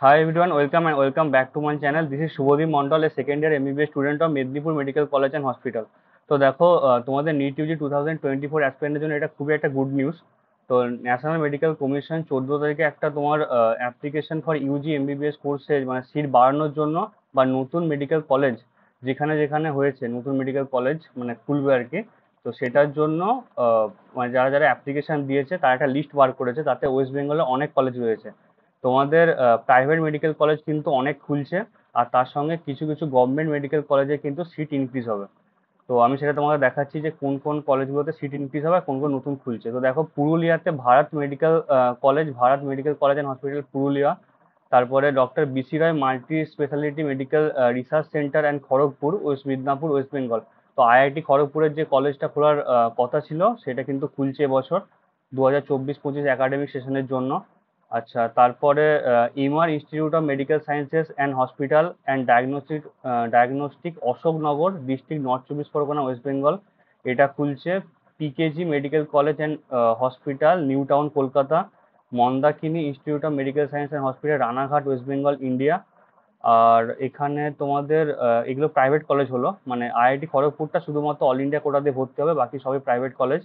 Hi everyone, welcome and welcome back to my channel. This is Shubhodip Mondal, a second year MBBS student of Mednipur Medical College and Hospital. তো দেখো তোমাদের NEET Yuji 2024 অ্যাসপিরেন্টের জন্য এটা খুবই একটা good news. তো national medical commission 14 তারিখে একটা তোমার অ্যাপ্লিকেশন ফর ইউজি এমবিবিএস কোর্সে মানে সিট বাড়ানোর জন্য বা নতুন মেডিকেল কলেজ যেখানে যেখানে হয়েছে নতুন মেডিকেল কলেজ মানে খুলবে আর কি। তো সেটার জন্য মানে যারা যারা অ্যাপ্লিকেশন দিয়েছে তার একটা লিস্ট বার করেছে, তাতে ওয়েস্ট বেঙ্গলে অনেক কলেজ রয়েছে। তোমাদের প্রাইভেট মেডিকেল কলেজ কিন্তু অনেক খুলছে, আর তার সঙ্গে কিছু কিছু গভর্নমেন্ট মেডিকেল কলেজে কিন্তু সিট ইনক্রিজ হবে। তো আমি সেটা তোমাকে দেখাচ্ছি যে কোন কোন কলেজগুলোতে সিট ইনক্রিজ হবে আর কোন কোন নতুন খুলছে। তো দেখো, পুরুলিয়াতে Bharat medical college and hospital Purulia. তারপরে doctor BC Roy multi speciality medical research centre and Kharagpur, west Midnapore, west Bengal. তো আইআইটি খড়গপুরের যে কলেজটা খোলার কথা ছিল সেটা কিন্তু খুলছে এবছর 2024-25 একাডেমিক সেশনের জন্য। আচ্ছা, তারপরে ইমআর institute of medical sciences and hospital and diagnostic Ashoknagar district, north চব্বিশ পরগনা, ওয়েস্ট বেঙ্গল। এটা খুলছে। PKG medical college and hospital, new town, Kolkata. Mandakini institute of medical science and hospital, Ranaghat, west Bengal, India. আর এখানে তোমাদের এগুলো প্রাইভেট কলেজ হলো, মানে আইআইটি খড়গপুরটা শুধুমাত্র অল ইন্ডিয়া কোটা দিয়ে ভর্তি হবে, বাকি সবই প্রাইভেট কলেজ।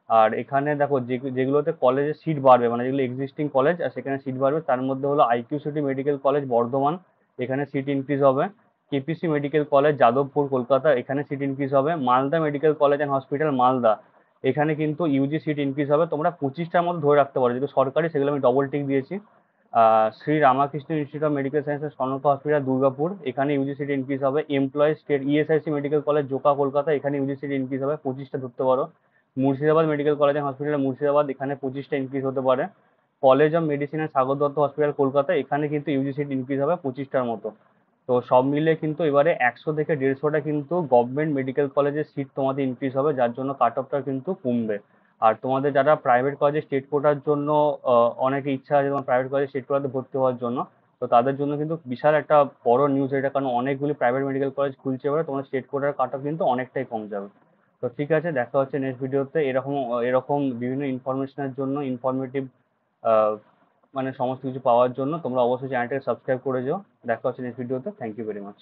আর এখানে দেখো যেগুলোতে কলেজের সিট বাড়বে, মানে যেগুলো এক্সিস্টিং কলেজ আর সেখানে সিট বাড়বে, তার মধ্যে হলো IQ city medical college Bardhaman, এখানে সিট ইনক্রিজ হবে। KPC medical college Jadavpur, Kolkata, এখানে সিট ইনক্রিজ হবে। Malda medical college and hospital, Malda, এখানে কিন্তু ইউজি সিট ইনক্রিজ হবে। তোমরা 25টার মধ্যে ধরে রাখতে পারো, যেগুলো সরকারি সেগুলো আমি ডবল টিক দিয়েছি। Shri Ramakrishna institute of medical sciences, Kanak hospital, Durgapur, এখানে ইউজি সিট ইনক্রিজ হবে। Employees state ESIC medical college, Joka, Kolkata, এখানে ইউজি সিট ইনক্রিজ হবে, 25টা ধরতে পারো। Murshidabad medical college and hospital, Murshidabad, এখানে 25টা ইনক্রিজ হতে পারে। College of medicine and Sagar Dutta hospital, Kolkata, এখানে কিন্তু ইউজি সিট ইনক্রিজ হবে 25টার মতো। তো সব মিলিয়ে কিন্তু এবারে 100 থেকে 150টা কিন্তু গভর্নমেন্ট মেডিকেল কলেজের সিট তোমাদের ইনক্রিজ হবে, যার জন্য কাট অফটা কিন্তু কমবে। আর তোমাদের যারা প্রাইভেট কলেজে স্টেট কোটার জন্য অনেকে ইচ্ছা আছে তোমার প্রাইভেট কলেজে স্টেট কোটাতে ভর্তি হওয়ার জন্য, তো তাদের জন্য কিন্তু বিশাল একটা বড় নিউজ এটা, কারণ অনেকগুলি প্রাইভেট মেডিকেল কলেজ খুলছে এবারে, তোমার স্টেট কোটার কাট অফ কিন্তু অনেকটাই কম যাবে। তো ঠিক আছে, দেখা হচ্ছে নেক্সট ভিডিওতে। এরকম এরকম বিভিন্ন ইনফরমেশনের জন্য, ইনফরমেটিভ মানে সমস্ত কিছু পাওয়ার জন্য তোমরা অবশ্যই চ্যানেলটাকে সাবস্ক্রাইব করে যেও। দেখা হচ্ছে নেক্সট ভিডিওতে। Thank you very much.